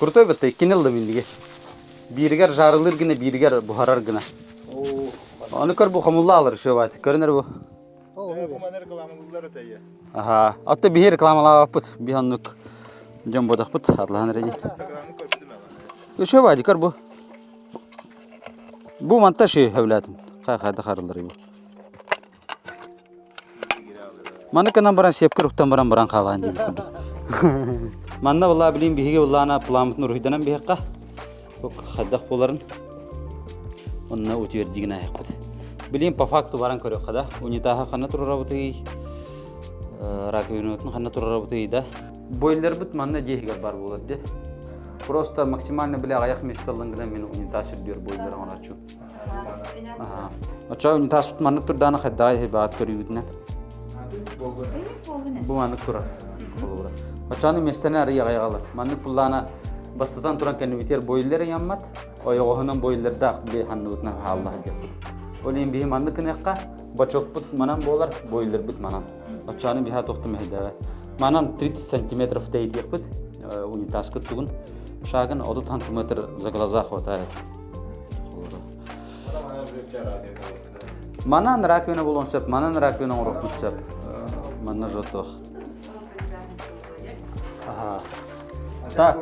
Kurtoy batta 2 yılda mindige. Biriger jarılır gine biriger buharar gine. Onu kör bu hamullah alır şu vakit. Görünür bu. Bu maner kılamızlar öteye. Aha. Atta bir reklamalar yapıp bir hanlık jambodak put Allah'ın reci. Instagram'ı köptün ama. Şu vakit kör bu. Bu manta şey evladım. Kayda karılır bu. Mana kana baran sepker uktan baran kalan diye. Manna vallahi bileyim bihige vallahi ana plamat nurhidanan bihqa. Bak xadaq boların. Onna ötüverdigine ayaqdı. Bileyim pa faktu baran körü qada. Unitaha qana turarabuti. Rakıyınotun qana turarabuti da. Boylar bit manna jehigar bar boladı. Просто максимально бля аяқ месталыңгыдан мен унитаз сүрдер бойлар анарчу. Ага. Ача унитаз манна турдана хаддай баат көрүгүнө. Bu manık tura. Açanı mestene araya ayagalır. Manık pullana bastadan turan kendi biter boyları yanmat. Oyoğunun boyları da bir hanutna Allah diyor. Olayım bir manık nekka. Baçok put manan bolar boyları bit manan. Açanı bir hat oktum hediye. Manan 30 cm fteyt yapıt. Unitas kuttugun. Şagın 30 cm zaglaza xotayet. Manan rakıyona bulun sep, manan rakıyona uğrapmış sep. Manna jotoh. Aha. Tak.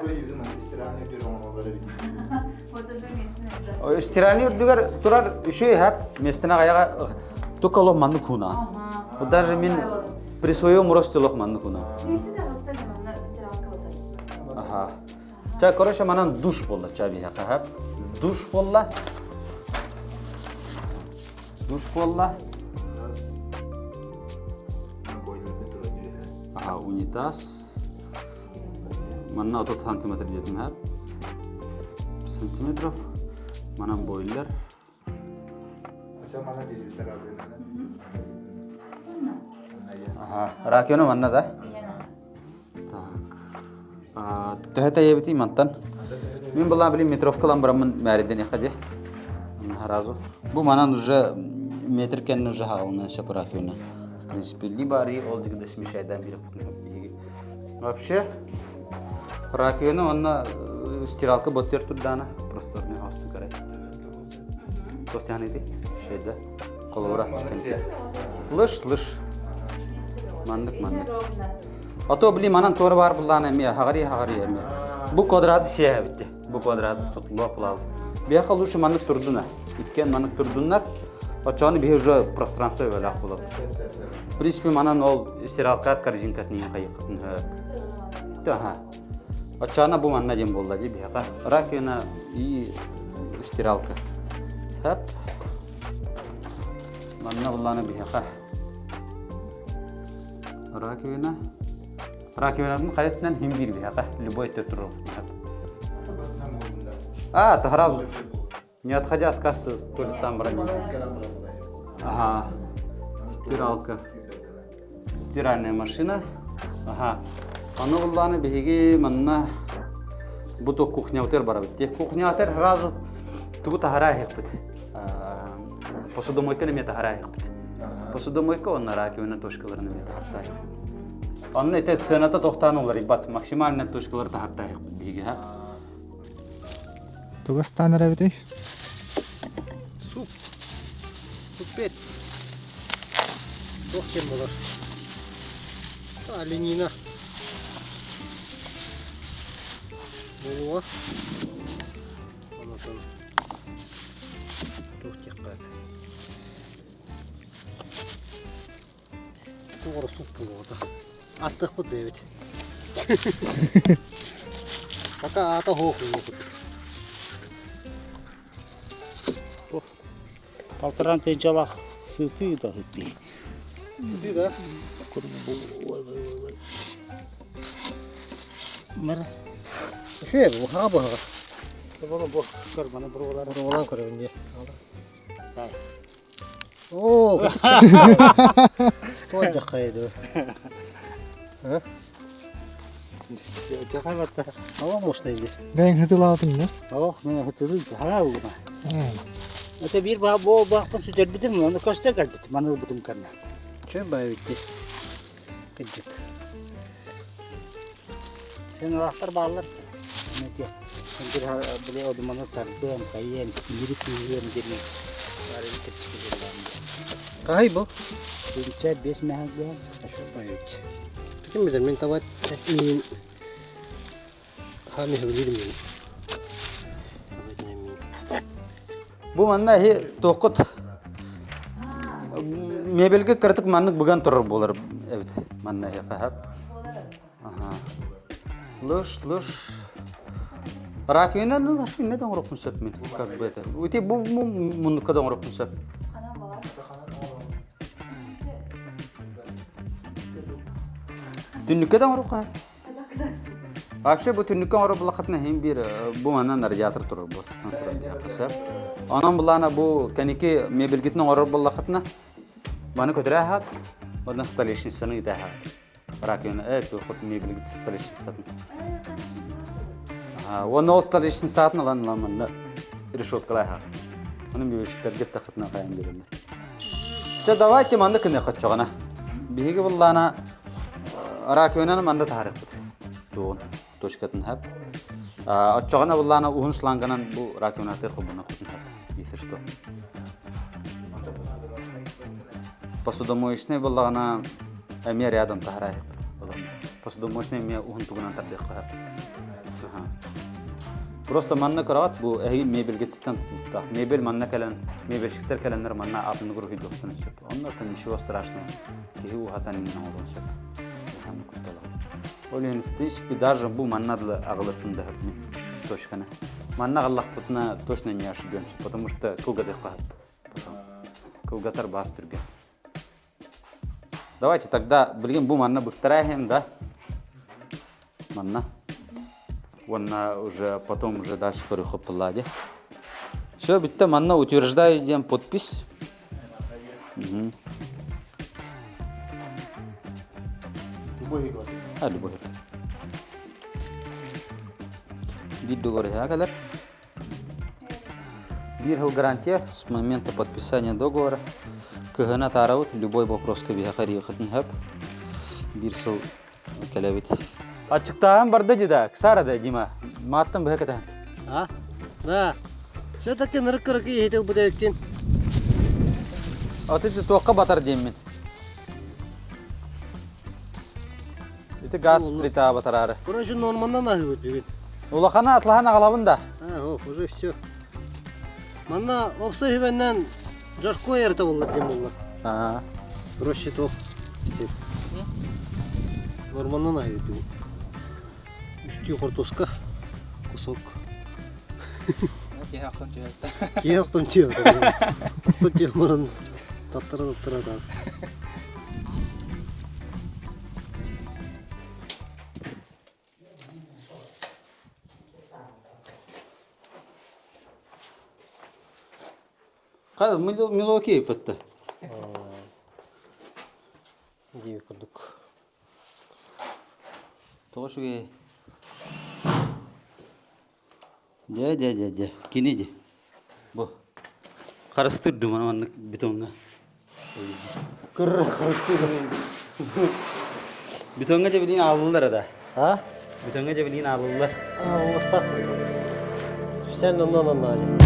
O istirani urdugar turar şey hep mestena ayağa tukalo mannu kuna. O даже min при своем росте лох манну kuna. Aha. Çay korşa manan duş bolla çay bir haka hep. Duş bolla. Duş bolla. Aha unitas. Manna 30 cm jetin hep. Santimetrov. Manan boiler. Aha, rakiyonu manna da. Tak. Töhete yebiti mantan. Min bulan bilim metrov kalan bramın məriden yaxadı. Harazo. Bu manan уже метр кен уже хауна шап rakiyonu. В принципе, либо ари олдик да смешайдан бирик. Вообще ракияны онна стиралка боттер турдана просто не хосту карай. Тостяныды şeyde kolora kendisi. Lış. Mandık. Ato bili manan tor var bulan emi hagari emi. Bu kvadratı şey bitti. Bu kvadratı tutulu apılalı. Bir akalı şu mandık turduna. İtken mandık turdunlar. Açanı bir уже пространство böyle akbuladı. В принципе, манан ол стиралкат корзинкат не кайыкытын. Таха. Açana bu manna jem boldu bir haka. Rakiyona iyi стиралка. Hep. Manna bullana bir haka. Rakiyona kayıtından hem bir haka. Любой тетро. Tahraz. Не отходя от кассы, только там бронить. Ага. Стиралка. Стиральная машина. Ага. Аны булланы биги манна буту кухня утер барабит. Кухня утер разу ту тахара хекбит. Посудомойка не тахара хекбит. Посудомойка онна ракиона точкаларына тахартай. Анны эте цената тоқтанулар ибат максимально точкалар тахартай хекбит биги ха. Тугастан арабитей. Супец. Тохтем болар. Оленина. Болуа. Анатан. Тохтек қап. Тоғыры суп болуа. Аттық бұд бейбет. Ата хоқ өйі. Полторан тенчалах сыты да сыты. Сыты да? Ой. Мара. Şey bu ha bu. Bunu bu karmanı buralar köründe. Hay. Oo. Toyda kaydı. Ha? Çakabatta. Hava boştaydı. Ben hıtıladım ya. Hava ne hıtılı? Ha bu. Öte bir bu baktım sütür bitim onu kosta kalbit. Manı bitim karna. Çön bay bitti. Gıcık. Sen anahtar bağlar. Mete. Hampir beli odamana tarbiyem kayem iri kuyem jadi. Var ini çıkıyor. Kahay bu? Pinça 5 mehak ben. Aşağı bayık. Kim bilir men tabat min hami hawlir min. Bu manna he toqut mebelge kırtık manlık bugan turur bolar. Evet, manna he qahab. Aha. Luş. Rakıyla ne aşkı ne doğru konsept mi? Как бы это. Uti bu mundu kadar doğru konsept. Tünlükte doğru qahab. Вообще bu tünlükte doğru bulaqatna hem bir bu manna narjatır turur bos. Qahab. Anam bulana bu kaniki mebelgitne doğru bulaqatna. Bana kötürahat. Ondan stolishni sını itahat. Rakıyla evet bu mebelgit stolishni satın. Он остались сатна лан решеткалай ха. Оны биштер гет тахтна кайын берем. Ча давайте манда кene качагана. Биге буллана ракөнаны манда тарих бит. Тугун точкатын хап. Ачагана буллана ухуншланганан бу ракөнаты хубуна кутун хап. Если что. Посудомоечный буллана эмер рядом тарих. Посудомоечный ме ухун тугунан тардык хап. Просто manna kıraat bu ehi mebel geçitten tuttu. Mebel manna kalan, mebel şirketler kalanlar manna altını grubu doktorun şöp. Onlar da bir şey straşno. Ki o hatan ne olur şöp. Hem kutala. Öyle hiç bir darjın bu manna da ağlatında hep toşkana. Manna Allah kutuna точно не ошибемся, потому что кугады хат. Кугатар бастырга. Давайте тогда bilgin bu manna быстраем, да? Manna. Она уже потом уже дальше корюху полади. Все, битта манна утверждаю дем подпись. Любой год. Любой. Вид договора агалер. Бирхал гарантия с момента подписания договора. Кагана тараут любой вопрос к бихахари хатнхаб. Бирсал калавит. Açıktan barda jida, ksara da Dima. Mattan bhe kata. Ha? Da. Все-таки ныркырки хетел будектин. Atı toqqa batar diyem men. Iti gaz plita batararı. Bura şu normaldan ahi bit. Ulaqana atlahana qalabında. Ha, уже все. Манна опса хивеннен жарко ерта болла дем болла. Ha. Проще то. Нормалдан аhi бит. Üstü hortoska kusok. Kiyaktan çıyor. Kusok yamanın tattıra da. Qal miloki patta. Gibi kurduk. Toşuge. Ja. Kini je. Bu. Qarastırdım ana bitonga. Qarastırdım. Bitonga je bilin aldılar da. Ha? Bitonga je bilin aldılar. Allah'ta. Sen ondan ali.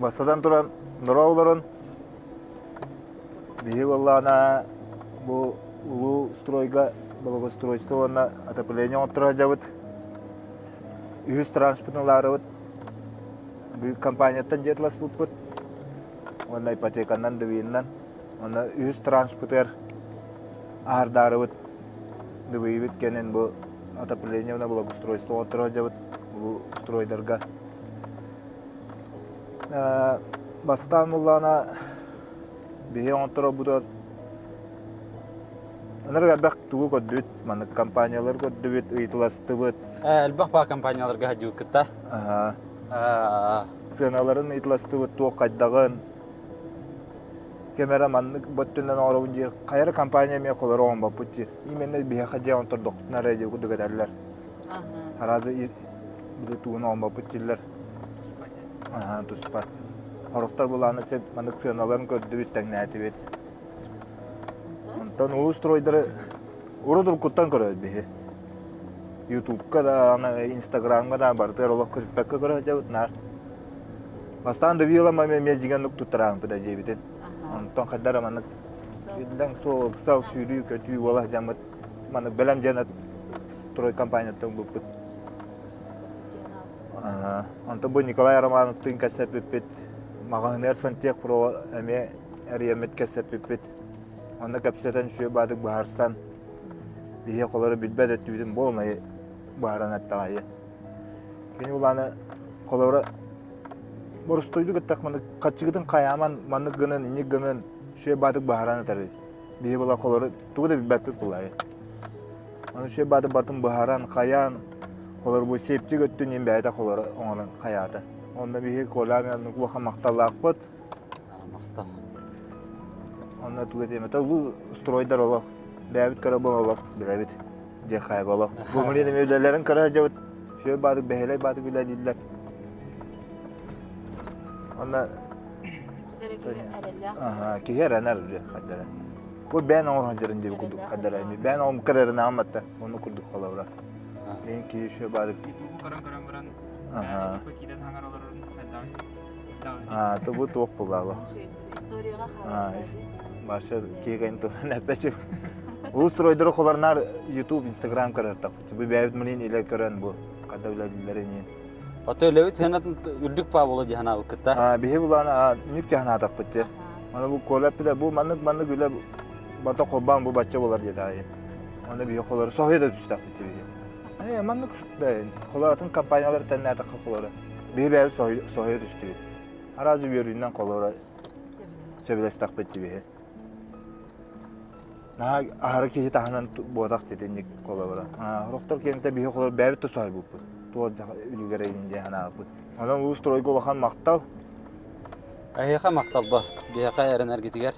Бастадан туран нурауларын биһи боллаана бу улуу стройга благоустройство онна отопление оттура жабыт үһүс транспортыларыбыт büyük kampanyaдан жетлас буппут онна ипотеканан дыбыйыннан онна үһүс транспортер аардарыбыт дыбыйбыт кенен бу отопление онна благоустройство оттура жабыт улуу стройдарга Бастан буллана биһи онтора будор. Анар бак тугу көдүт, маны компаниялар көдүт, ыйтыластыбыт. Элбах ба компанияларга хаҗу кытта. Сыналарын итласты вот туо кайдаган. Кемера маннык боттундан оробун жер кайра компания ме колор оңба путти. Именно бия хадя онтор доктна радио кудугаталар. Харазы бу туун оңба путтилер. Туспа. Ороктор буланы тет маннык сыналарын көрдү биттеңнәти бит. Онтон устройдары урудур куттан көрөт бие. YouTube-ка да, Instagram-га да бартыр олох көрүппекке көрөт жабытнар. Бастан да вилама мен жигенлик туттарам да жебитен. Онтон каддар маннык билден сол кысал сүйрүү көтүү бола жамыт маны белем жанат строй компаниядан буппут. Онтон бу Николай Романовтун касеппет маганер сантек про эме эриемет касеппет. Онда капсетен шүй бадык Баарстан бие колору билбет өттүбүдүн болмай бааран аттагайы. Кени уланы колору борустойду гыттак маны качыгыдын каяман маны гынын иник гынын шүй бадык бааран атары. Бие була колору тугуда билбет булай. Аны шүй бадык бартын бааран каян колору бу септик өттүн эмбейта колору оңорун каята. Онда бие коламын кулака макталакпыт. Мактал. Онда тугат эмете бул стройдар олох. Бәбит кара бололох, бәбит. Же хай болох. Бу милин мөйлөлөрүн кара жабыт. Шөй бадык бәһелей бадык үлә дилдер. Онда кигер анар же кадара. Бу бән оңор хаҗырын дип кудук кадара. Бән оң кырырын аматта. Оны курдук халавра. Мен ки шөй бадык. То бу тук булалы. Историяга харап. Башы кеген то нәпәче. Устройдыры коларнар YouTube, Instagram карартак. Бу бәбит милин иле көрән бу. Када үләдиләрен. Ото левит хенатын үрдүк па боло жана укта. Бихи булана ник жана так битте. Мана бу колап да бу маннык үле бата колбан бу бачча болар жадай. Аны бихи колар сохыда түстак битте. Маннык да коларын компаниялар тәннәтә колары. Бихи бәбит сохыда түстү. Аразы берүннән колары сөбелестак битте бихи. Ahara kişi tahanan boğdak dediğinlik kolabora. Roktör kemite bir kolabora bäbit de sahibi bu. Tuğ ülgere ince hana bu. Adam bu stroy golahan maktal. Ayha maktalda. Biha yarın ergitiger.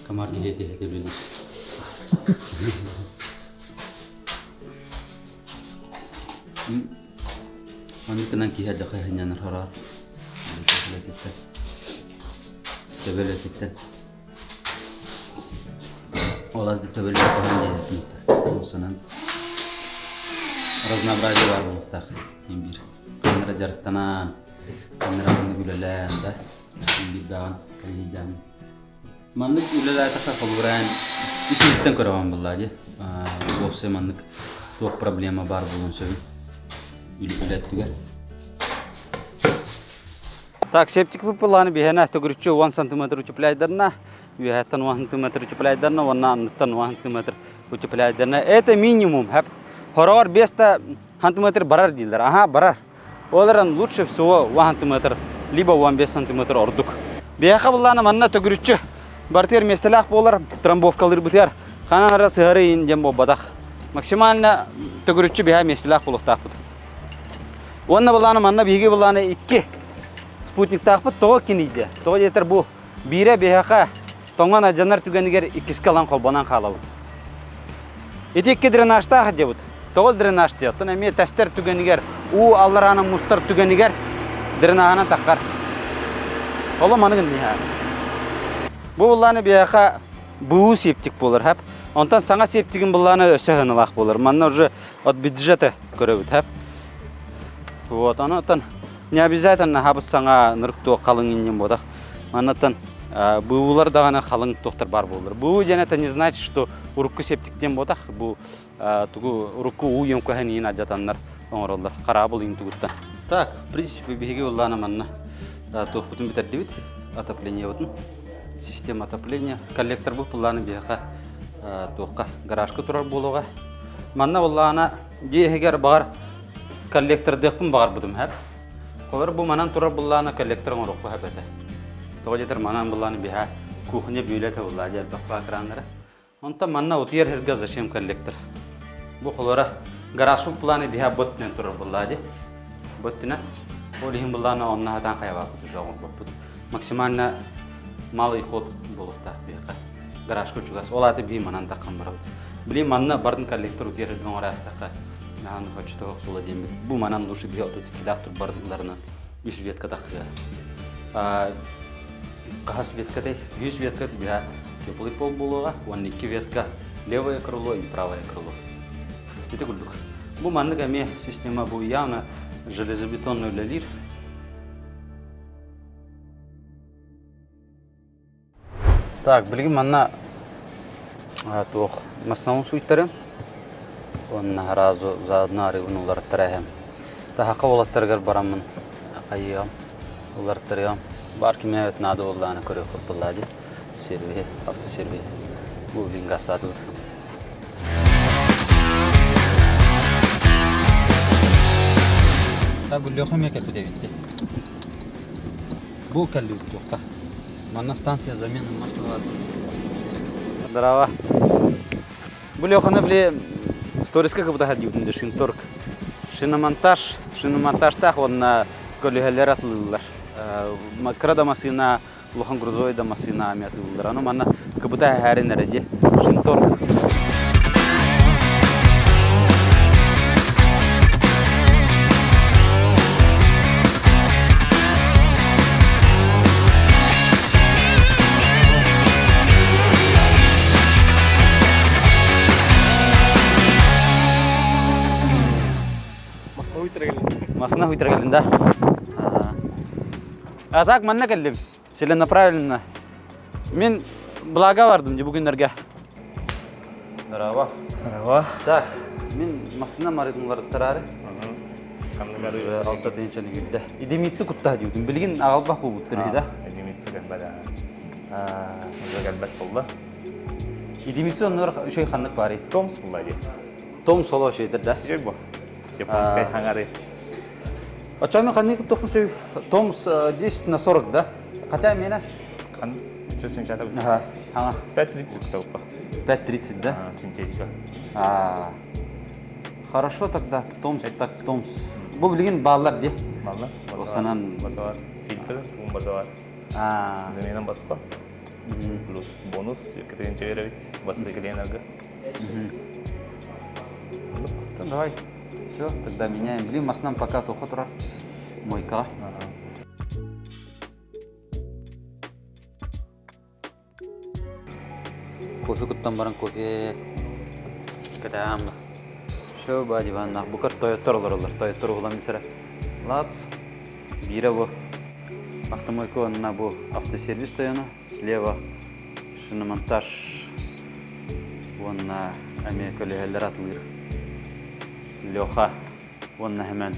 Kamar geliyor diye bilir. Ani kena kiha jakay hanya narhara. Tebele kita. Olah di tebele apa hanya kita. Musanan. Raznoобразие var bu tak. Imbir. Kamera jartanan. Kamera ini gulalan dah. Imbir dawan kali jam. Manlık ülelerde kalıran işitten kuravan bulladı. Olsa manlık çok problema var bulun söyle. Ülelerde. Так, септик выпыланы бихена тогручу 1 см утепляйдерна, вихатан 1 см утепляйдерна, ванна 1 см утепляйдерна. Это минимум. Хорор 5 см барар дилдер. Ага, барар. Оларан лучше всего 1 см либо 15 см ордук. Бихаха буланы манна тогручу Бартер местелах болар, трамбовкалар бутер. Ханан арасы хары индем бобадах. Максимально төгүрүчү биха местелах болуктак бут. Онна буланы манна биги буланы 2 спутник такпыт того киниде. Того жетер бу бире бихака тоңган ажанар түгенигер 2 калан колбанан калабы. Этекке дренажта дебут. Того дренаж дет. Тона ме тастер түгенигер у аллараны мустар түгенигер дренагана таккар. Ола маныгын биха. Bu bullаны бияха буу септик болар хап. Онтан саңа септигин bullаны өсөһөнлак болар. Манна уже от бюджета көрөбүт хап. Вот анатан не обязательно хабы саңа нырктоо калың иннен бодак. Манатан буулар да гана калың токтор бар болар. Буу жаната не значит, что урукку септиктен бодак. Бу тугу урукку уйым көхөнүн ажатандар оңролдар. Карабыл интугуттан. Так, в принципе, биги bullаны манна тохпутун битердибит. Отопление бутун. система отопления. Коллектор бұл пуланы бияқа тоққа гаражка тұрар болуға. Манна боллағына дейгер бағар коллектор деқпін бағар бұдым әп. Қолар бұл манан тұрар боллағына коллекторын ұрықпы әп әті. Тоғы жетір манан боллағына бия кухня бюлеті боллағы жер бақпа кранлары. Онта манна утер херге зачем коллектор. Бұл қолара гараж бұл пуланы бия боттен тұрар боллағы. Боттина олихин боллағына онна хатан қайба бұды жоғын бұд. Максимально малый ход болықта бияқа. Гаражка чугас. Олаты бей манан таққан барабыд. Білейм манна бардың коллектор утер херген орастаққа. Нағаны хочет оқ сула деймін. Бұл манан лучше бия отут килақтыр бардыңларына 100 ветка таққыға. Қағас веткадай 100 ветка бия теплый пол болуға, 12 ветка левое крыло и правое крыло. Это гульдук. Бұл манны кәме система бұл явно железобетонный лялир. Так, білген манна тоқ маснаун суйттарым. Онна разу заадна арығын олар тәрәхем. Тахақы олаттарғар барамын қайығам, олар тәрәхем. Бар кеме өт нады олланы көрі құппылады. Серве, автосерве. Бұл білген ғастады бұд. Та бұл леқым екел бүдевінде. Бұл кәлі тоқта. Манна станция замены машлы бар. Здорово. Бұл леқыны біле сториска как будто ходил, шинторг. Шиномонтаж так он на коллегалер атлылар. Крада машина, лохан грузовая машина атлылар. Оно манна как будто харин ради шинторг. Масна вытергали, да? А так, манна келдим. Целенаправленно. Мен блага бардым, бүгүнөргө. Здорово. Здорово. Так, мен масына маридыңлар тарары. Камнагары Алта тенчени күддө. Идемиси кутта дүйдүм. Билген агалбак болуп турду да. Эдемитси галбада. Галбат болду. Идемиси онор ошой ханнык бары. Томс булады. Том соло шейдер да. Жек бу. Японский хангары. Очами ханнык топсой Томс 10 на 40, да? Хотя меня Хан сөзсүн жатып. ага, ага. 5.30 толпа. 5.30, да? Синтетика. Хорошо тогда, Томс, так Томс. Бұл білген балалар де? Малла. Осанан... Мотор, фильтр, мотор. Заменам баспа. Плюс бонус, екатерин чайровит. Басты клиенерга. Ну, давай. Все, тогда меняем. Блин, маснам пока тоха тұрар. Мойка. Кофе күттен баран кофе. Кадам. Шо ба диванна. Букар Toyota олар. Toyota олар месера. Лац. Бира бу. Автомойка онна бу. Автосервис таяна. Слева. Шиномонтаж. Онна америкалигалер атылыр. Леха. Онна hemen.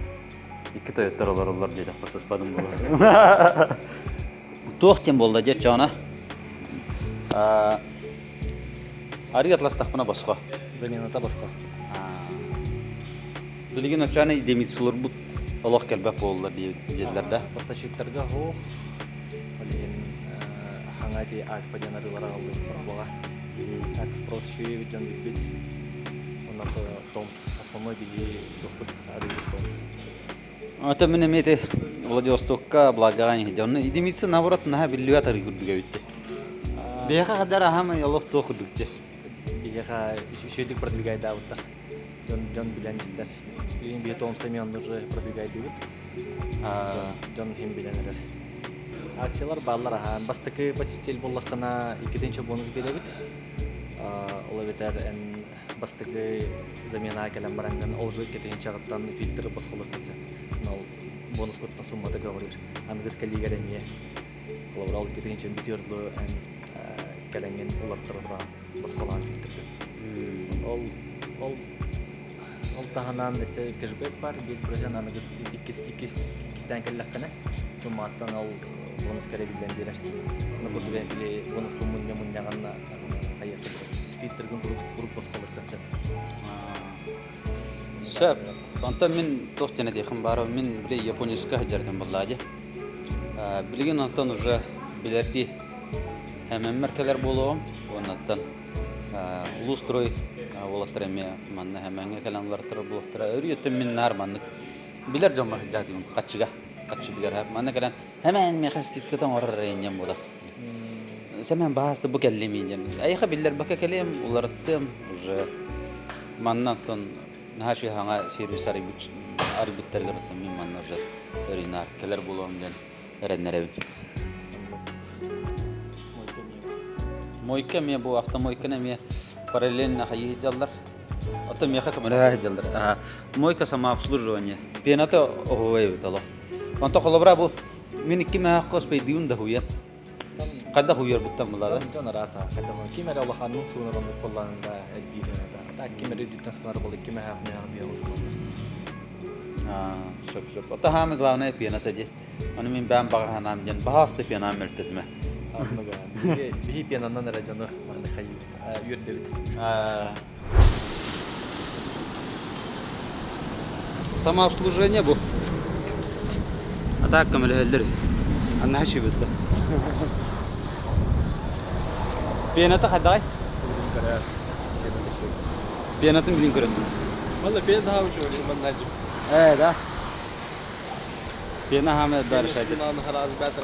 İki Toyota олар дейді. Қысыспадым бұл. Тоқтен болды дед жана. Ари атластақпына басқа. Замената басқа. Білген өтчаны демитсілер бұд олақ кәлбәп болылар деділер да? Поставщиктарға хоқ. Олеген хаңати альфа-денарылар алды баға. Экспрос шүйе жан бітбет. Оннарды Томс. Основной бейе доқпыт арығы Томс. Это мен еметі Владивостокка благағаны жауны. Демитсі наоборот наға білуәт арғы күрдіге бітті. Бейқа қадар ахамы олақ тоқ күрдікті. Бейқа шүйдік продвигайды ауыттар. Жон біләністер. Ең бейе Томсами он уже продвигайды өт. Жон хем біләнерер. Акциялар баллар ахан. Бастықы посетел болақына 2-ші бонус беребет. Ола бетер ән бастықы замена кәлем бараңдан ол жөт кетеген чағыттан фильтры басқалыр кетсе. Ол бонус көттен сумматы көғырыр. Аңғыз кәлігер әмие. Қолабыр ал кетеген чән бітерлі ән кәленген оларттырыдыған басқалаған фильтрді. Ол тағынан әсі кәжбек бар, 5% аңғыз 2-стен кәліққаны. Сумматтан ол бонус кере билен берер. Ну курдуга биле бонус коммуння муннягана хайяктыр. Фильтргин куруп баскалыктан. Шап, онта мен тохтене дейхим бары, мен биле японийска хаджардым буллади. Билген онтан уже билерди хәмәм меркелер болуым, оннан улустрой олаттыр эме манна хәмәңгә каламлар булыктыра. Өрүтем мен нарманнык. Билер жомма жадым каччы дигәр һәм манна калам хәмән мехаскиткәдән орыр инем була. Сәмен баасты бу кәллемин. Айха биллер бака кәлем уларттым уже маннан нахаши ханга сервис арбиттерлер мен манна уже өринар келер булам дигән эреннәре. Мойка мен бу автомойканы мен параллельно хаҗаллар. Ата меха камера хаҗаллар. Мойка сама обслуживание. Пената овой битало. Онто колобра бу мен 2 махкос бейдиун да хуя. Када хуяр биттам булады. Жана раса хатама кимере Аллахның суунарын кулланында элбидене да. Та кимере диттен сынар булды киме хакмы биосун. Шоп. Ата хам главное пената ди. Аны мен бам бага нам ден баасты пена мертетме. Андыга. Би пенаннан раҗаны манда хайыр. Юрде бит. Самообслуживание бу. Атак камелелдер. Анна шибетте. Пената хадай. Пенатын билин көрөт. والله بين ها وشو من نجم Да. Пена хаме бар шайды. من خلاص باتر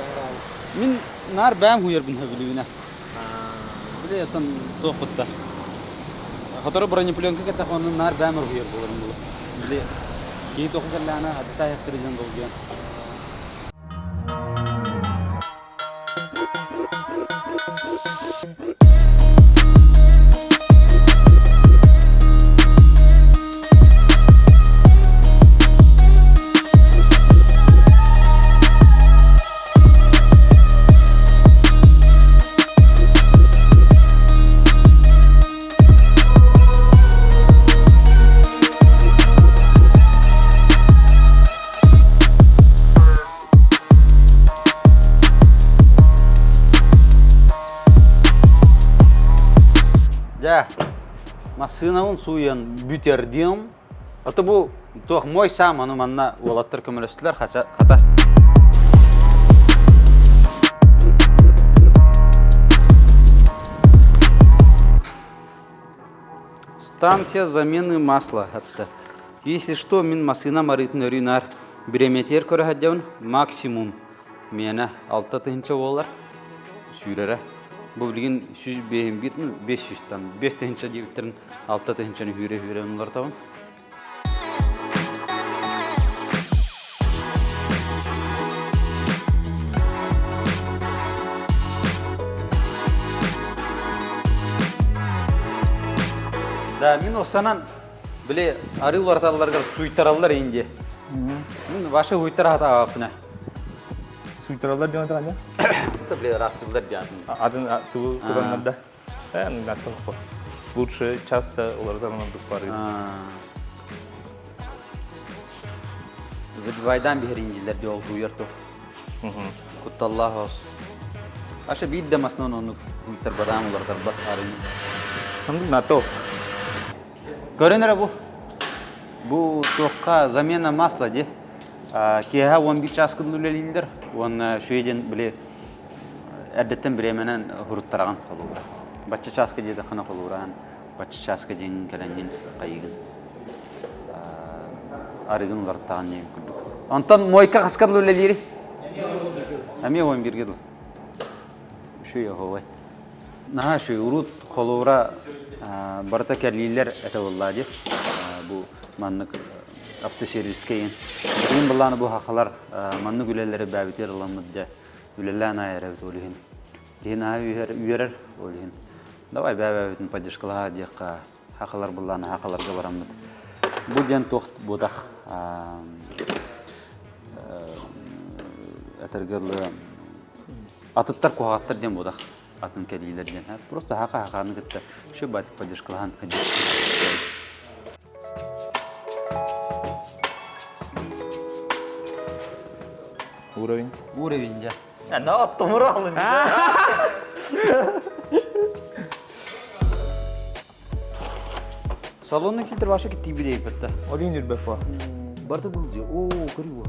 Мин нар бам хуяр бин хабилуна. Биле ятан тоқытта. Хатары бронепленка кета хонун нар бам хуяр боларын бул. Биле ки тоқырлана хатта яктырыган болгон. Ja, машинаун суян бүтердим. Аты бу тох мой сам аны манна олаттыр көмөлөстүлөр ката. Станция замены масла хатта. Если что, мен машина марытын өрүнар биреметер көрө хадjаун максимум мена 6 тынча болар сүйрәре. Бу билген 500 тан 5 тынча дебиттерин 6 тынчаны хүрө улар табын. Да, мен осанан биле арыл орталарга суйтаралар инде. Мен ваша уйтар хата апна. Суйтралар дигән тагын. Биле растылар дигән. Атын туу кураннарда. Наттан ко. Лучше часто улардан надо пары. Забивайдан биринҗиләр ди ул уйырты. Куталлахос. Аша биддә маснон оны уйтар бадан улардан бар арын. Ханды нато. Көренер бу тоққа замена масла ди. Кеха 11 часкын үлелиндер. Он шуеден биле әдеттен биременен хуруттараган калура. Бачча часка диде кана калуран. Бачча часка дин келенин кайгын. Арыгын лартаган нем күлдүк. Антан мойка каскадлы үлелири. Ами 11 гедл. Шуя ховай. Наха шу урут калура барта кәлилер әтә валлади. Бу маннык автосервиске ин. Бу булланы бу хакалар манны гүләләре бәбитер ламыдда. Гүләләна ярат олыгын. Дина үйәр олыгын. Давай бәбитен поддержкалага дияка хакалар булланы хакаларга бараммыт. Бу ден тохт будах әтергәле атыттар кугаттар ден будах. Атын кәлилерден. Просто хака-хаканы гытты. Шу бат поддержкалаган. Уровень. Уровень, да. Ne attım oralım. Salonun filtre başa gitti bir deyip hatta. Olin ürbek var. Barda bul diyor. Oo, kırı bu.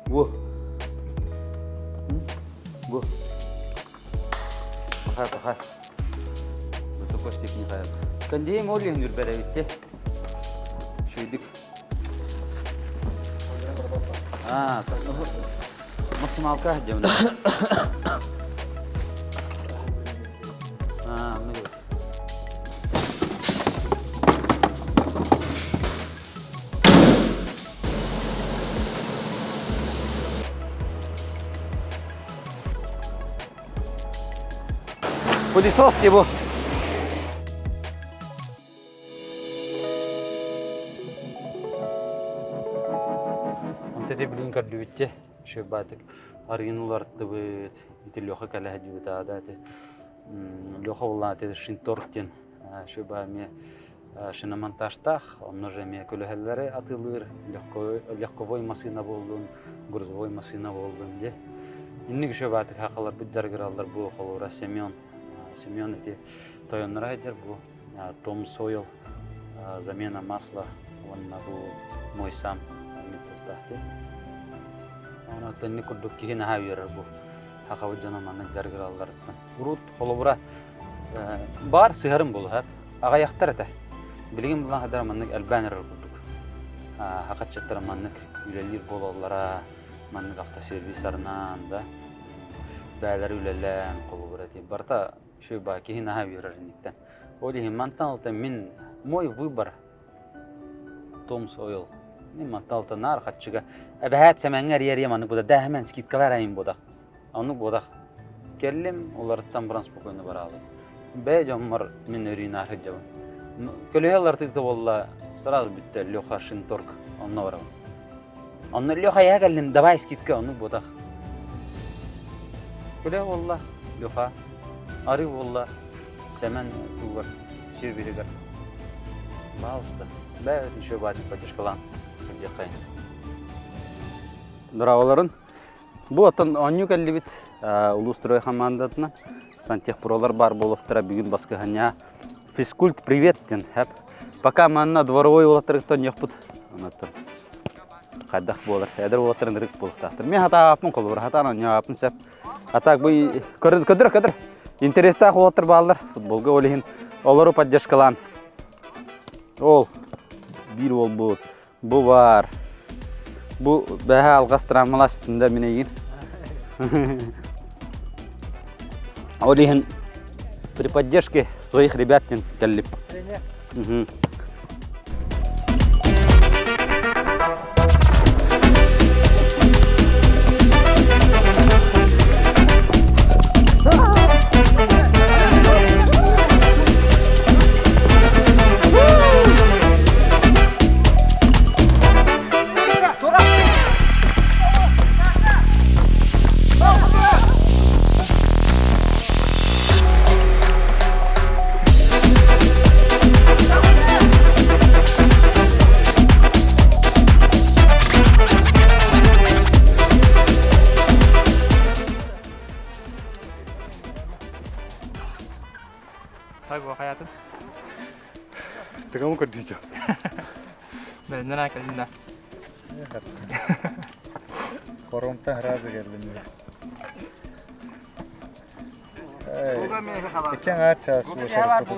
Bu. Bu. Bakar. Bu da koş teknik hayat. Kan diyeyim olin ürbere bitti. Şuydik. Maksimal kah jamnya. Ini good. Пылесос его. Антете блин кардювитте, шебатик. Аргинулар тыбыт, ити лёха калаха дюта адаты. Лёха улаты шинторктен, шеба ме шиномонтажтах, он уже ме көлөһөлләре атылыр, легковой машина болдун, грузовой машина болдун де. Инник шебатик хакалар биддергералдар бу холора Семен эти Toyon Rider bu Tom Soil замена масла он на бу мой сам митохтахте она тенни кудук кихина хавер бу хакавдана манны жаргыраллардан урут холобура бар сыгарым бул хап ага яктар эте билгин булан хадар манны албанер кудук хакатчаттар манны үлелер бололлара манны автосервисарынан да бәләр үлелән холобура ти барта شو كهنا هاوي رنيتن وليه منطقة من موي ويبر توم سويل من منطقة نار خدشة أبهات سمعنا رياري ما نبودا ده هم سكيت كلارين بودا أو نبودا كلم ولا رتم برانس بكون برالو بيجام مر من رينا هرجون كل هالرتيت والله صراحة بتلو خاشين ترك النورا أن اللي خيها كلم دبي سكيت كأو نبودا كل والله لوخا Arı valla semen tuğar sürbirigar. Bağışta. Ben şu batık patışkalan yapayım. Dravların bu atan anyu kalibit ulustroy komandasına santехпролар бар болуктара бүгүн баска хanya физкульт приветтен хеп. Пока манна дворовой улаттырыктан яппыт. Анаттыр. Кайдак болар. Эдер улаттырын рык болуктактыр. Мен хата апын колбур, хатанан япын сеп. Атак бу кыдыр. Интереста холоттыр балдар футболга олихин олору поддержкалан. Ол бир ол бу бар. Бу баха алгас травмалас үстүндө менегин. Олихин при поддержке своих ребятин калип. Tabii hayatım. Tıkamı kırdıyca. Ben ne kadar Korumta razı geldim. Geçen ağaç su şarkı.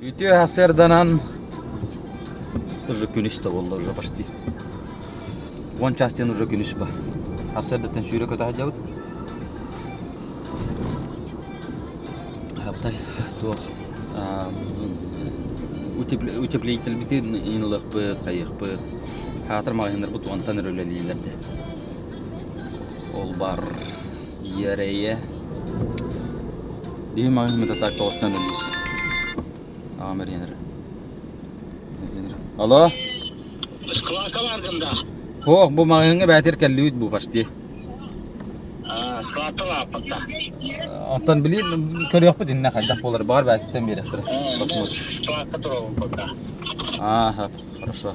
Ütüyor Hasserdanan уже күнүштө болду уже почти. Вон частен уже күнүш ба. Hasserдатан шүйрөкө тажабыт. Хаптай то утеплитель битин инлык быт, кайык быт. Hatır mağınlar bu tuğantan örüleliylerdi. Ol bar yereye. Bir mağınımı da takta ostan ölüyüz. Amer yenir. Alo? Sklavka vardın da. Oh, bu mağınımı bәтер kəllüyüd bu baştı. Sklavka var hatta. Ondan bileyim, körüyor bu dinle kaldak bolar. Bağır bәtitten berektir. Basmaz. Sklavka duralım hatta. Ага, хорошо.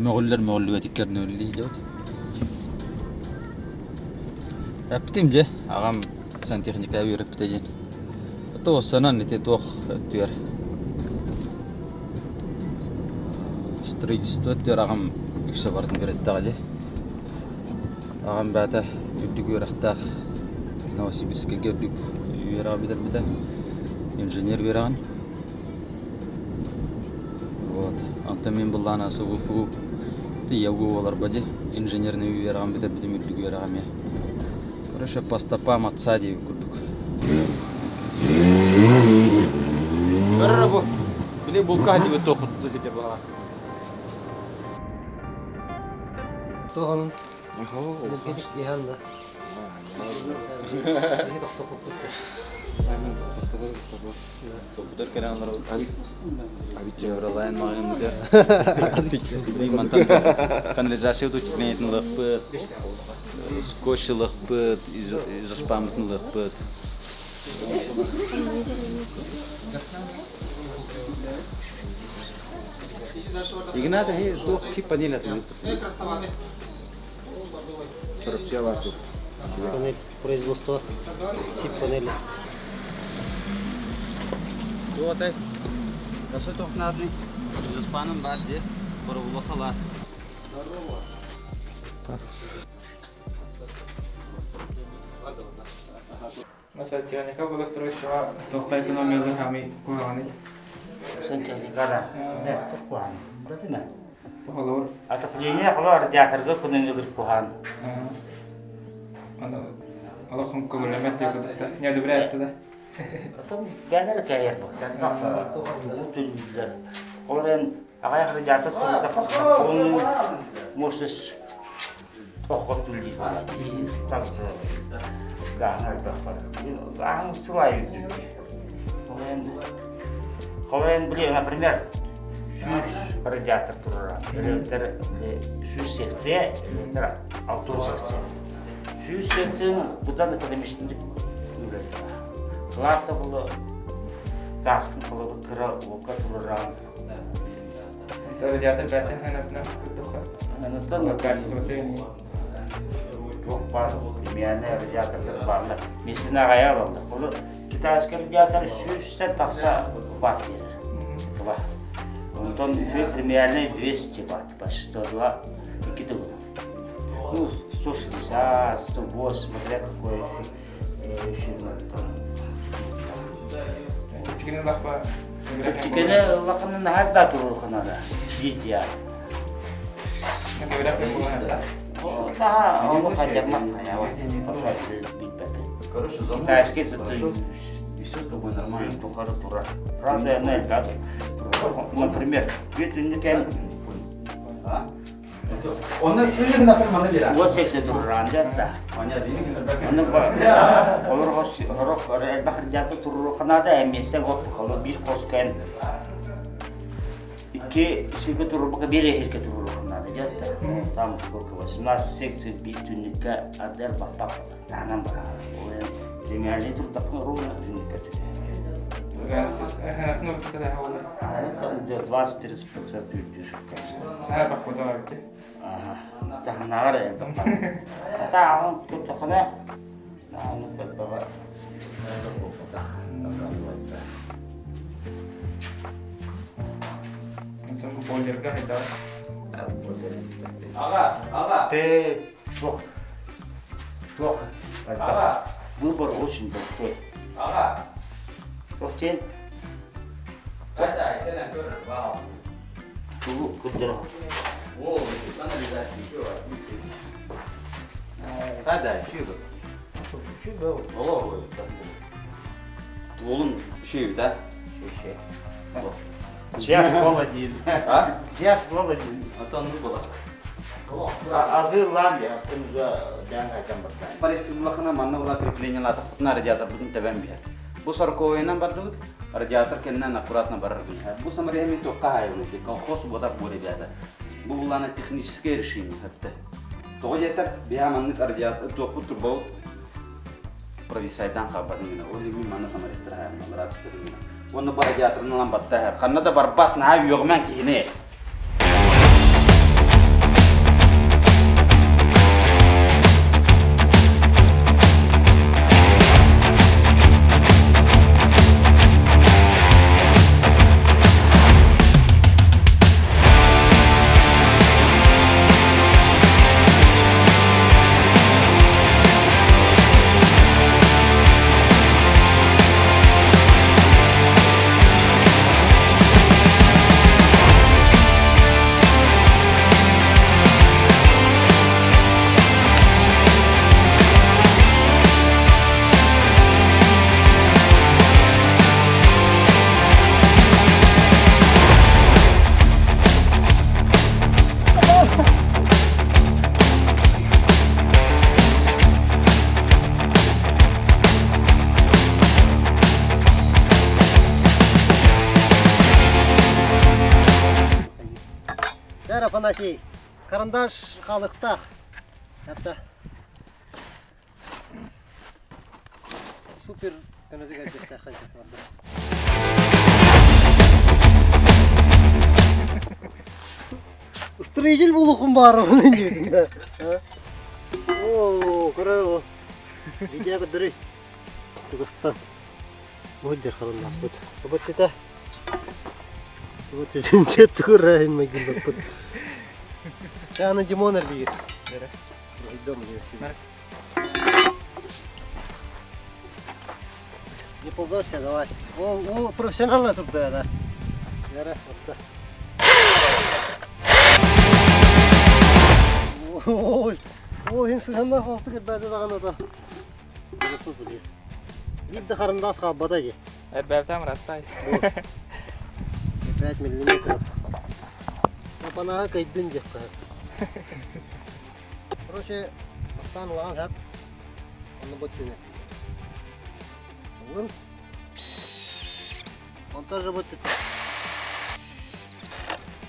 Moğollar öteklerini öyle diyor. Yaptım je, ağam sen teknika öğrenip biteceksin. To sana ne te to diyor. Street diyor ağam yüksek vardı bir tane. Ağam bata büyük öğretti. Novosibirsk'e geldik. Öğrenebilir bir de. İnженер öğren. Вот. Anta men bulan asa ufu. Тияго олар бади инженерный үйерам бите бидемирлик үйерам я. Короче, по стопам отца дейб курдук. Бу. Биле булка диби токутту кете бала. Тоғанын. Охо. Гедик яһанда. Топудар керанлар Abicevralayın mağınıdır. Bir mantan kanalizasyon da çıkmayetnılık bıt, skoşılık bıt, izospamlık bıt. Игната है तो си панель ответ. Панель производства сип панели. Вот это. Каши тохнадный. Изоспаным бар де. Порвулахала. Сантехника благоустройства, тоха экономия хами куани. Сантехникада. Да, тоқуан. Братина. Тохалор. Отопление холо радиаторга күнүнгө кухан. Ана Аллахым көңілемет егілді. Не одобряется, да? Потом бәнер кәйер бұл. Бұл түлділер. Қолырен ағаяқ радиатор тұрды қолының мұрсыз тоққы түлді. Тағды ғаңар бақпады. Ғаңы сұлай үдді. Қолырен біле, например, сүз радиатор тұрыра. Электер сүз секция, электер алтын секция. Сүз секцияның бұдан экономистіндік үледі. Класса бұлы таскын қылығы кіра оқа тұрыран. Радиатор бәтін ханатына күттіқі. Анықтан Качество түйін. жоқ бар, премияны радиаторлар барлы. Месін ағая алды. Құлы китайский радиатор сүзден тақса ватт берір. Онтан үші премияны 200 ватт. Почти 102, 2 түгін. Ну, 160, 108, смотря какой фирма там. Чекенен лақпа. Чекені лақының әрді тұру қынады. Жетия. Не көбірек пен болған әтті. Да, оны қадермақ қаява. Бітпәпен. Короче, замок. Китайский это все с тобой нормально, тухары тура. Правда, я знаю, как. Например, ветренник Onu öyle bir nafır bana verir. вот 80 туран жатта. Anya değil mi? Оны қолыр хорық әрбақыр жатты тұру қынады, әместен қоп қолы бір қоскен. Ике сілгі тұру бұқа бір ерке тұру қынады жатта. Там сколько 18 секция бір түнікке әдер бақпақ тағынан бар. Ол премиальный тұрдақын ровно түнікке түнікке. Ханатны өтті да хауылы. Это 20-30% үддір, конечно. Әр бақ көтіға өтті. Таханағыр енді. Ата ағын көп тұқына. Ағын көп бағар. Онтан бұл бойлерге қайда. Ага. Ты плохо. Плохо. Ага. Выбор очень большой. Ага. Рохтен, Hayda, gelen görür. Wow. шулу күддір. Wow, kanalizasyon şu var. Hayda, şu bu. Şu bu. Oo, oğlum şey da. Şey. Чеш бола дейін. А? Чеш бола дейін. Атанды бола. Азырлан ya, күнзі дәң қайтан бастайын. Парестимулахына манна була креплениялата хутна радиатор будын тебен бияр. Бу сарковойнан бардыгыт, радиатор кеннен аккуратно барар гын. Бу самария мен тоққа хайвны, колхоз бодап боре бияда. Бу булана техническое решение хатта. Тоғы жетер, бия маннык радиатор тоқпу турбау провисайдан қабадын гына. Оли ми манна самарестер хайвны, мара түспедін гына. Оны бар радиаторын ламбатта хайр. Қаннада барбат на юғмен кейіне. Афанасий, карандаш халықта. Hatta супер önüde gelecek daha kaçak vardı. Строитель булухum бар onun gibi. Oo, красиво. Видео кадри. Тугастан. Вот держи карандаш вот. Вот это. Вот это турайн могил под. Я на Димона бьет. Идем мне. Не ползайся, давай. О, профессионально тут да. Яра, вот. Ой, инсанна халтык бәді дағаны да. Бибді қарындас қалбада же. Әрбәптам растай. 5 миллиметров. Апанаға кайдын жеп қағып. Короче, бастан лаған қап. Оны бұттыны. Оғын. Монтажы бұттыты.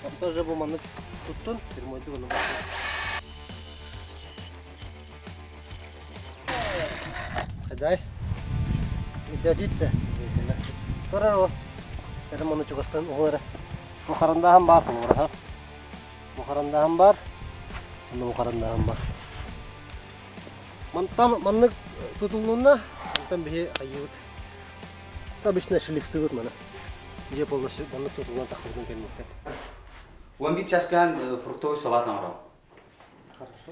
Монтажы бұманы тұттын. Термойды оны бұттын. Қайдай. Иддәдетті. Көрір о. Әрім оны чуғастан оғылары. Мұқарандағым бар бұлғыр. Мұқарандағым бар. Оны мұқарандағым бар. Маннық тұтылуына антан бейе айыуыд. Табышына шылифті өт мана. Же полнасы маннық тұтылуына тақырдың келмекті. Он бит часкан фруктовый салат аңырау. Хорошо.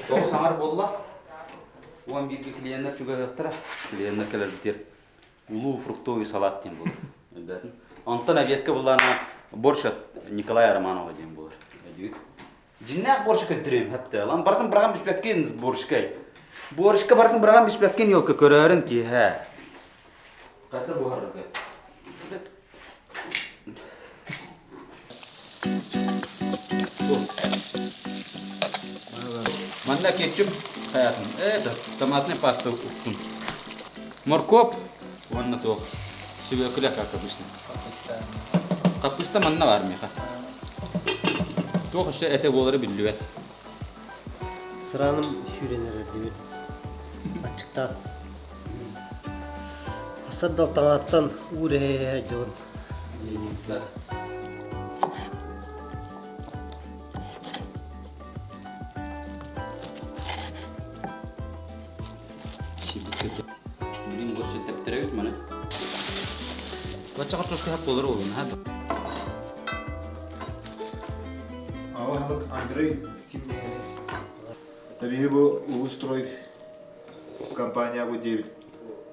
Соғыс аңыр болла. Он бит клиенттер жүгі өқтіра. Клиенттер келер бітер. Улуу фруктовый салат дейм болар. Антон обедке бұларына борщ от Николая Романова дейм болар. Жиннақ борщ көттірем әпті. Лан бартын біраған бішпәккен борщкай. Борщка бартын біраған бішпәккен елкі көрерін ки, ә. Қайтыр бұғар рөке. Манда кетчуп hayatım. Это томатная паста уктун. Морковь, вон на то. Свекля как обычно. Капуста манна var mı? Тоқ işte ete bolları biliyor. Sıranım şürenler diyor. Açıkta. Asad tağattan uğraya jon. Bilin gosu teptirevit mana. Kaça kartoşka hep bolları olun ha. Авахалык Андрей Табиги bu Улустрой компания bu 9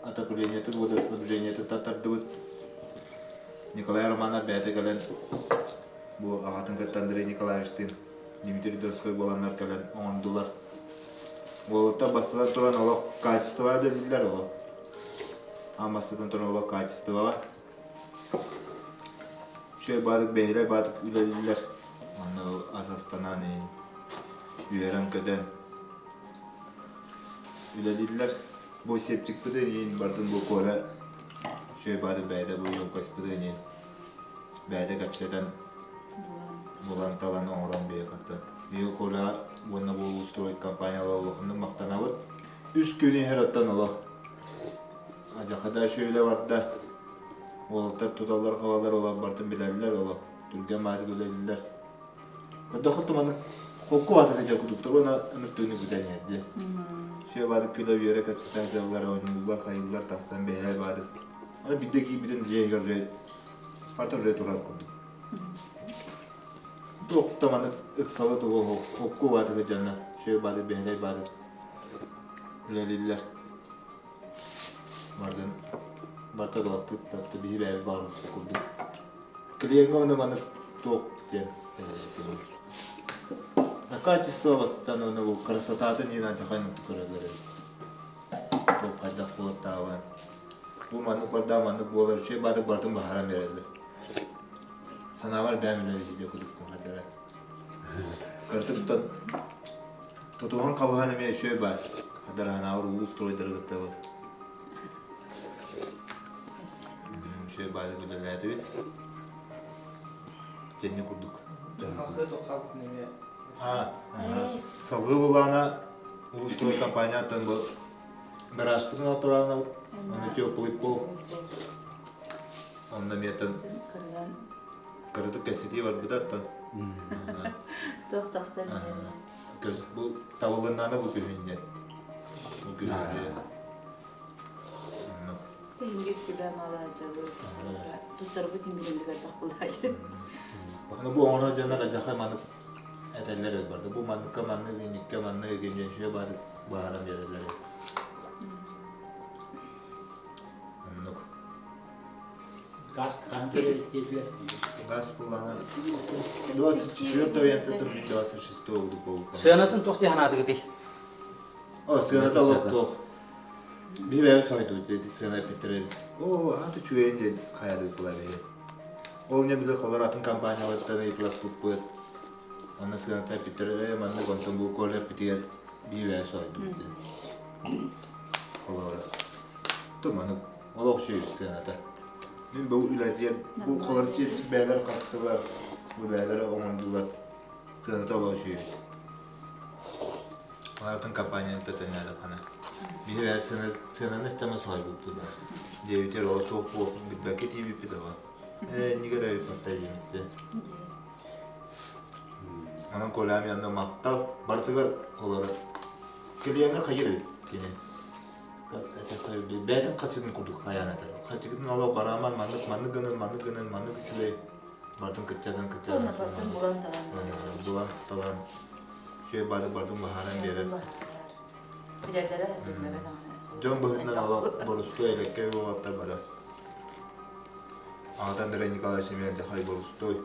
отопление тут водоснабжение тут татардыбыт Николай Романов бәті кәлен bu ағатын кәтті Андрей Николаевичтин Дмитрий Дорской боланлар кәлен $10. Болытта бастыдан тұран олық качество дөлілдер олық. Амастыдан тұран олық качество. Şöyle badık beyle badık üleliler. Onu asastanan üyeren köden üleliler. Bu septik pıdın yiyin bardın bu kora. Şöyle badık beyde bu yonkas pıdın yiyin. Beyde kapsadan bulan talanı oran beye kattı. Bir kora bununla bu uluslararası kampanyalar olukunda maktana var. Üst günü her attan Allah. Acakada şöyle var da oğullar tutallar havalar olan bartın bilenler ola. Türk'e mağdur üleliler. Kada kutmanın kokku vardı kaçak kutuptur ona ümittüğünü güden yedi. Şey vardı küle bir yere kaçıştan kıyavlar, oyunlular, kayıklar, tahtan beyler vardı. Ama birdeki birden cehgar Sparta retorar kurduk. Doktamanı ıksalı tuğu kokku vardı kaçanlar. Şey vardı beyler vardı. Üleliler. Vardı. Barta dolaştık, taptı bir ev var kurdu. Kliyen onu bana tok diye. Качество восстановлено bu красотадан yine çakanıp tukarlar. Bu kaydak bulatavan. Bu manık barda manık bolar şey badık bardım baharam verildi. Sana var ben bile diye kuduk bu kadar. Karşı tutan tutuğun kabuğunu bir şey var. Kadar hana var ulus toydur gitti var. Şey badık bile ledi. Cenni kurduk. Hasta tokak neye? Ha, salgı bulana uluslararası kampanyadan bu garajtın oturana onu toplayıp bu onda miyeten kırdık kesiti var bu da tan. Tohtaksan Göz bu tavırlarından da bu gününde. Bu gününde. benim göksüben alacağım. Tuttar bu tim bilimli kadar kolaydı. Bakın bu ona canlar acayip manık eteller vardı. Bu manık manık inikke manık gençler şey vardı. Baharam yerler. Anlık. Gaz tankeri dediler. Gaz kullanan 24 variantı 26 oldu bu. Sığanatın tohti hanadı gidi. O sığanata oldu. Bir ev saydı dedi sığanat bitirelim. O hatı çüğeğince kayadı kulağına. Olunca bir de kolaratın kampanyalarında iklas tuttu. Onu sığanata bitirelim. Ben de kontum bu kola bitirer. Bir ev saydı dedi. Kolarat. Tumanı. Olak şey sığanata. Ben bu ülkeye bu kolarası beyler kattılar. Bu beylere omandılar. Sığanata olak şey. Kolaratın kampanyanı da tanıyarak kana. Bir ev sığanata istemez saydı tuttu. Devletler o çok bu bir paket iyi bir de var. Niye de patlayı gitti. Onun kolam yanında maktal, bartıgar kolara. Kiliyenler hayır yine. Beyden kaçını kurduk kayanatlar. Kaçıkın Allah karaman manlık üçüle. Bartın kaçadan. Sonra baktım bulan talan. Bulan talan. Şey bartın baharan verir. Bilerlere hepimlere tane. John Bahit'den Allah borustu elekke olatta bara. Ağdan da Nikolay Semyon Cahay borustu.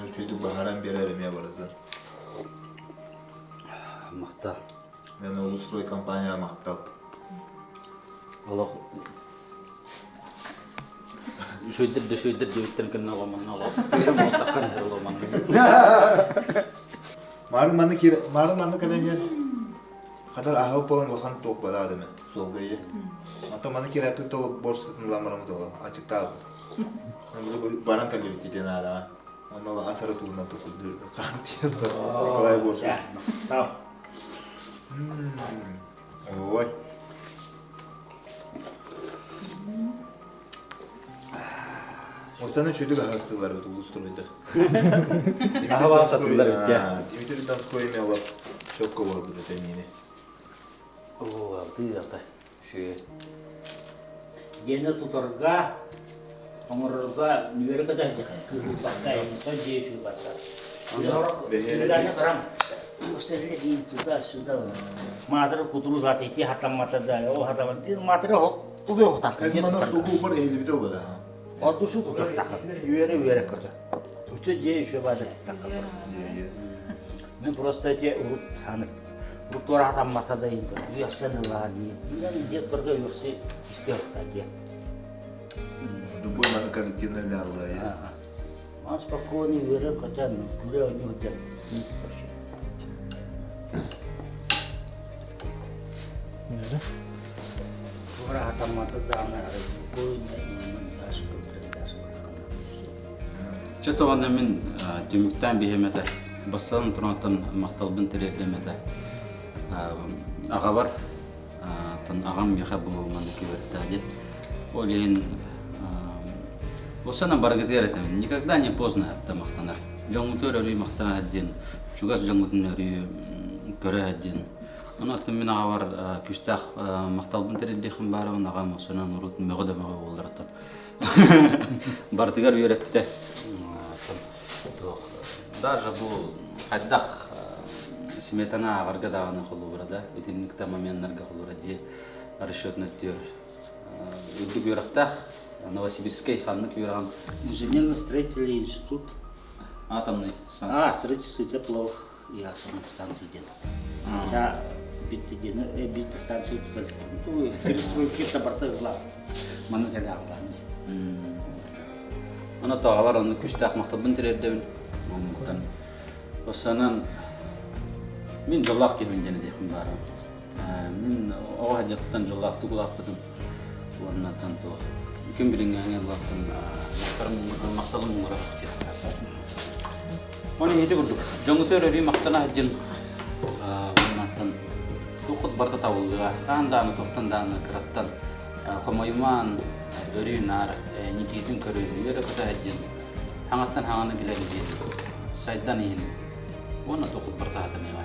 Nurçuydu baharan verelim ya barada. Mıhta. Ben o uluslararası kampanya maktal. Allah. Şöydir devletten kına olaman Allah. Tüyre mutlaka her olaman. Malum manı kadar ahıp olan lahan top bada adamı. Solgayı. Hatta manı kiraptı tolu borç satın lamaramı dolu. Açıkta aldı. Bu barang kalıyor cidden hala. Onunla asarı tuğundan tokuldu. Kantiyasta. Nikolay borç. Tamam. Oy. Ostanın şöyle bir hastası var bu uluslararası. Hava satırlar bitti. Dimitri Donskoy ne olur? Çok kovalı bu da yine. Oo, aldı ya da. Şey. Gene tutarga, omurga, nüveri kadar kırık bakta, en şey şu bakta. Bilane karam. O sende değil suda. Madara kutulu zaten iki hatam matada, o hatam değil madara hok. Ube hotasın. Kazmanın soğuğu var ehli bir de o da. O duşu tutar takır. Nüveri kırdı. Üçü şey şu bakta takır. Ben просто те урут ханыр. Урут hatam matada indi. Uyasana lani. Ben diye kırdı yoksa istiyor da diye. Dubul manı kalıktığında bile Allah'a ya. спокойно верен качан, куда у него дел. Orang hatam mata dana harus spokойно именно даже даже. Чотоғанда мен жүміктен бейхеметі, бастан тұрғантын мақталбын тірердеметі. Аға бар, ағам бейха бұл маңды кеберді дед. Олейін, осана баргетер етемін. Никогда не поздно әпті мақтанар. Жоңғытыр өрі мақтана әдден, чугас жоңғытын өрі көрі әдден. Оны аттым мен аға бар күстақ мақталбын тірердейхін бары, ағам осынан ұрытын мөғі да мөғі болдыраттыр. Бартыгар үйретті. Даже бұл қайдақ сметана ағарға дағаны қолу бұрада, өтемлікті моментнарға қолу бұрады, расчетный өттер. Үрдік үйрақтақ, Новосибирскай ханнык үйраған. Инженерно-строительный институт. Атомный станция. Строительство тепловых и атомных станций делал. Я битті станции туталды. Перестройки табарты ғылар. Маны кәлі ағылар. Ана таға бар, оны күшті ақмақталбын тірердеуін. Осынан мен жолақ кемін және дейхім бары. Мен оға жақтан жолақ тұғылақ бұдым. Орнатан тұғы. Кім білінген еллақтың мақталым мұңыра бұқты. Оны еті күрдік. Жоңғытөр өрі мақтана әдген. Орнатан тұқыт барды тауылыға. Қанданы, тоқтанданы, қыраттан. Қомайыман, өрі нар, некейтін көреді. Өрі күті әдген. Хаңаттан хаңаны біләгі дейді. Сайдан ең. Оны тұқыт барды атамайға.